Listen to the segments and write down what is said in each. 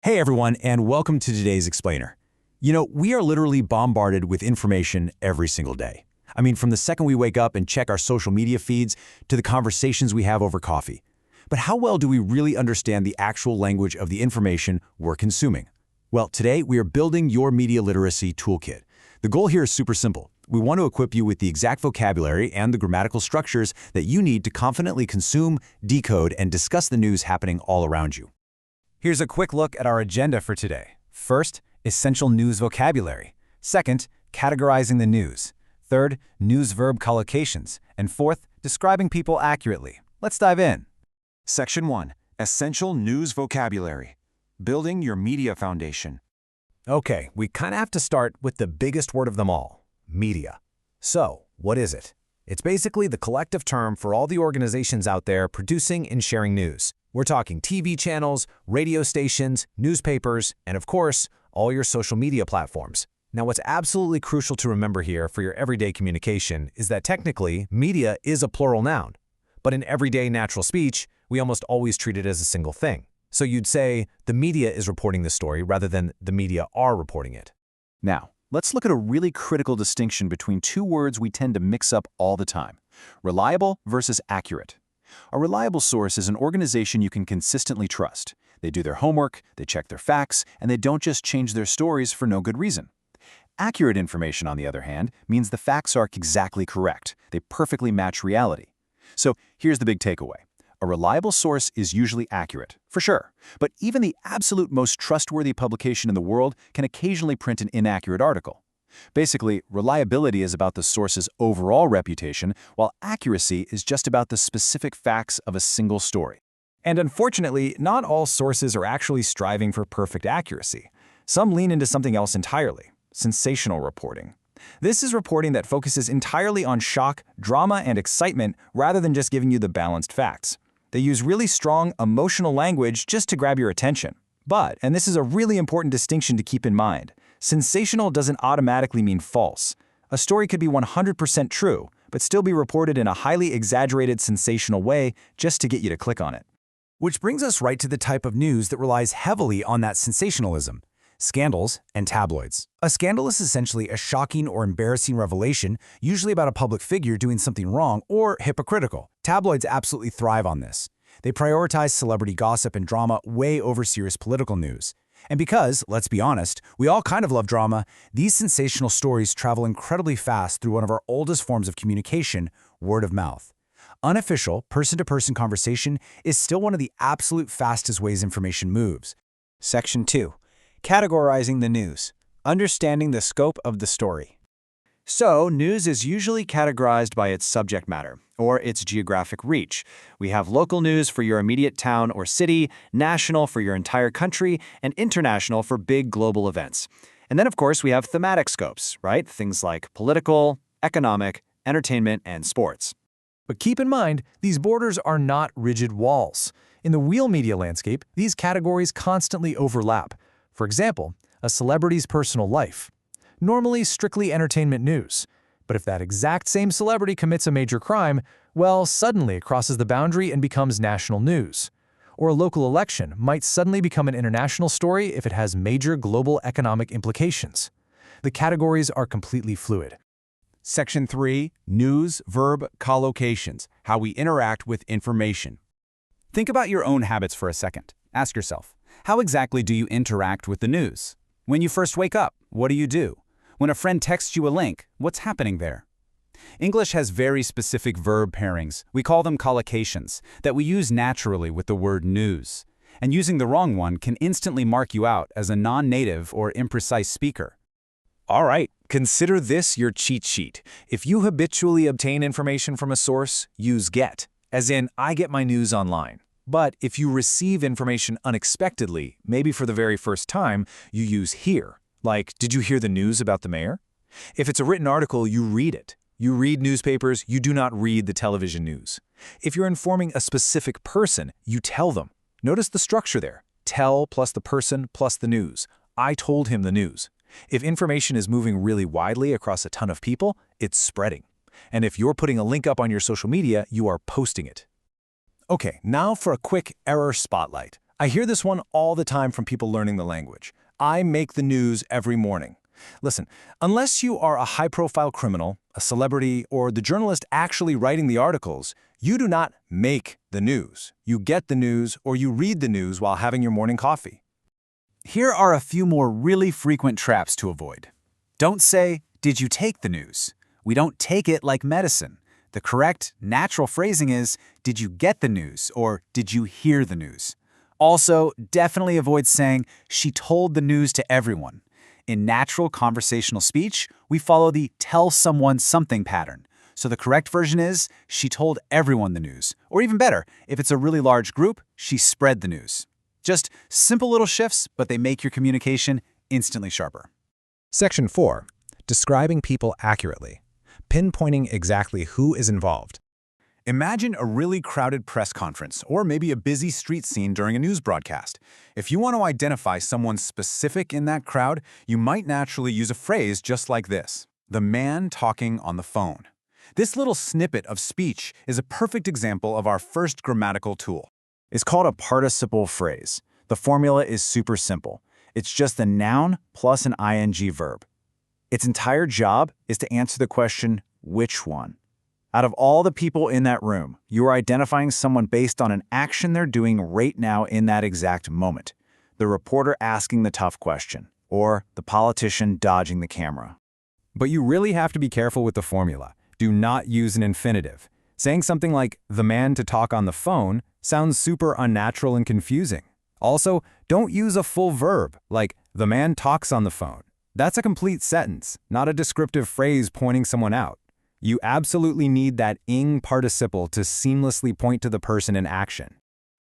Hey everyone, and welcome to today's Explainer. We are literally bombarded with information every single day. I mean, from the second we wake up and check our social media feeds to the conversations we have over coffee. But how well do we really understand the actual language of the information we're consuming? Well, today we are building your media literacy toolkit. The goal here is super simple. We want to equip you with the exact vocabulary and the grammatical structures that you need to confidently consume, decode, and discuss the news happening all around you. Here's a quick look at our agenda for today. First, essential news vocabulary. Second, categorizing the news. Third, news-verb collocations. And fourth, describing people accurately. Let's dive in. Section 1. Essential News Vocabulary. Building your media foundation. Okay, we kind of have to start with the biggest word of them all, media. So, what is it? It's basically the collective term for all the organizations out there producing and sharing news. We're talking TV channels, radio stations, newspapers, and of course, all your social media platforms. Now, what's absolutely crucial to remember here for your everyday communication is that technically, media is a plural noun. But in everyday natural speech, we almost always treat it as a single thing. So you'd say, the media is reporting the story rather than the media are reporting it. Now, let's look at a really critical distinction between two words we tend to mix up all the time: reliable versus accurate. A reliable source is an organization you can consistently trust. They do their homework, they check their facts, and they don't just change their stories for no good reason. Accurate information, on the other hand, means the facts are exactly correct. They perfectly match reality. So here's the big takeaway. A reliable source is usually accurate, for sure, but even the absolute most trustworthy publication in the world can occasionally print an inaccurate article. Basically, reliability is about the source's overall reputation, while accuracy is just about the specific facts of a single story. And unfortunately, not all sources are actually striving for perfect accuracy. Some lean into something else entirely: sensational reporting. This is reporting that focuses entirely on shock, drama, and excitement rather than just giving you the balanced facts. They use really strong, emotional language just to grab your attention. But, and this is a really important distinction to keep in mind, sensational doesn't automatically mean false. A story could be 100% true, but still be reported in a highly exaggerated, sensational way just to get you to click on it. Which brings us right to the type of news that relies heavily on that sensationalism: scandals and tabloids. A scandal is essentially a shocking or embarrassing revelation, usually about a public figure doing something wrong or hypocritical. Tabloids absolutely thrive on this. They prioritize celebrity gossip and drama way over serious political news. And because, let's be honest, we all kind of love drama, these sensational stories travel incredibly fast through one of our oldest forms of communication: word of mouth. Unofficial, person-to-person conversation is still one of the absolute fastest ways information moves. Section 2. Categorizing the news. Understanding the scope of the story. So, news is usually categorized by its subject matter, or its geographic reach. We have local news for your immediate town or city, national for your entire country, and international for big global events. And then, of course, we have thematic scopes, right? Things like political, economic, entertainment, and sports. But keep in mind, these borders are not rigid walls. In the real media landscape, these categories constantly overlap. For example, a celebrity's personal life. Normally strictly entertainment news. But if that exact same celebrity commits a major crime, well, suddenly it crosses the boundary and becomes national news. Or a local election might suddenly become an international story if it has major global economic implications. The categories are completely fluid. Section 3. News-verb collocations. How we interact with information. Think about your own habits for a second. Ask yourself, how exactly do you interact with the news? When you first wake up, what do you do? When a friend texts you a link, what's happening there? English has very specific verb pairings, we call them collocations, that we use naturally with the word news. And using the wrong one can instantly mark you out as a non-native or imprecise speaker. All right, consider this your cheat sheet. If you habitually obtain information from a source, use get, as in, I get my news online. But if you receive information unexpectedly, maybe for the very first time, you use hear. Like, did you hear the news about the mayor? If it's a written article, you read it. You read newspapers, you do not read the television news. If you're informing a specific person, you tell them. Notice the structure there. Tell plus the person plus the news. I told him the news. If information is moving really widely across a ton of people, it's spreading. And if you're putting a link up on your social media, you are posting it. Okay, now for a quick error spotlight. I hear this one all the time from people learning the language. I make the news every morning. Listen, unless you are a high-profile criminal, a celebrity, or the journalist actually writing the articles, you do not make the news. You get the news or you read the news while having your morning coffee. Here are a few more really frequent traps to avoid. Don't say, "Did you take the news?" We don't take it like medicine. The correct, natural phrasing is, "Did you get the news?" or "Did you hear the news?" Also, definitely avoid saying, "She told the news to everyone." In natural conversational speech, we follow the tell someone something pattern. So the correct version is, "She told everyone the news." Or even better, if it's a really large group, "She spread the news." Just simple little shifts, but they make your communication instantly sharper. Section 4. Describing people accurately. Pinpointing exactly who is involved. Imagine a really crowded press conference, or maybe a busy street scene during a news broadcast. If you want to identify someone specific in that crowd, you might naturally use a phrase just like this: "The man talking on the phone." This little snippet of speech is a perfect example of our first grammatical tool. It's called a participle phrase. The formula is super simple. It's just the noun plus an ing verb. Its entire job is to answer the question, which one? Out of all the people in that room, you are identifying someone based on an action they're doing right now in that exact moment. The reporter asking the tough question, or the politician dodging the camera. But you really have to be careful with the formula. Do not use an infinitive. Saying something like, "the man to talk on the phone," sounds super unnatural and confusing. Also, don't use a full verb, like, "the man talks on the phone." That's a complete sentence, not a descriptive phrase pointing someone out. You absolutely need that ing participle to seamlessly point to the person in action.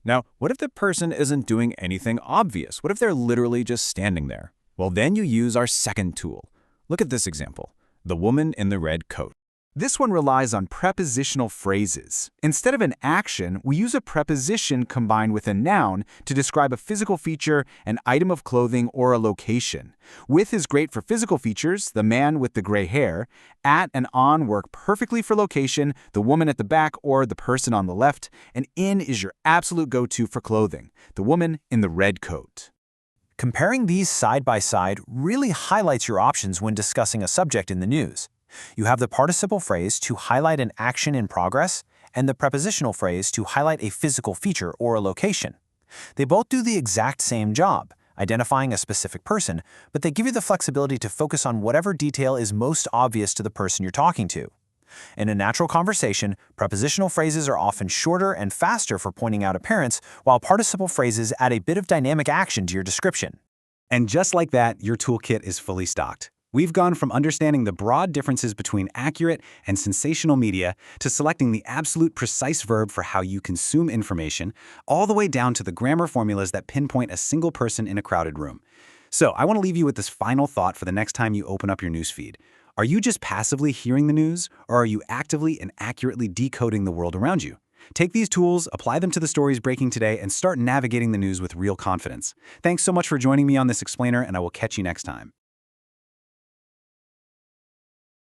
Now, what if the person isn't doing anything obvious? What if they're literally just standing there? Well, then you use our second tool. Look at this example: the woman in the red coat. This one relies on prepositional phrases. Instead of an action, we use a preposition combined with a noun to describe a physical feature, an item of clothing, or a location. With is great for physical features, the man with the gray hair. At and on work perfectly for location, the woman at the back or the person on the left. And in is your absolute go-to for clothing, the woman in the red coat. Comparing these side by side really highlights your options when discussing a subject in the news. You have the participle phrase to highlight an action in progress and the prepositional phrase to highlight a physical feature or a location. They both do the exact same job, identifying a specific person, but they give you the flexibility to focus on whatever detail is most obvious to the person you're talking to. In a natural conversation, prepositional phrases are often shorter and faster for pointing out appearance, while participle phrases add a bit of dynamic action to your description. And just like that, your toolkit is fully stocked. We've gone from understanding the broad differences between accurate and sensational media to selecting the absolute precise verb for how you consume information, all the way down to the grammar formulas that pinpoint a single person in a crowded room. So I want to leave you with this final thought for the next time you open up your newsfeed. Are you just passively hearing the news, or are you actively and accurately decoding the world around you? Take these tools, apply them to the stories breaking today, and start navigating the news with real confidence. Thanks so much for joining me on this explainer, and I will catch you next time.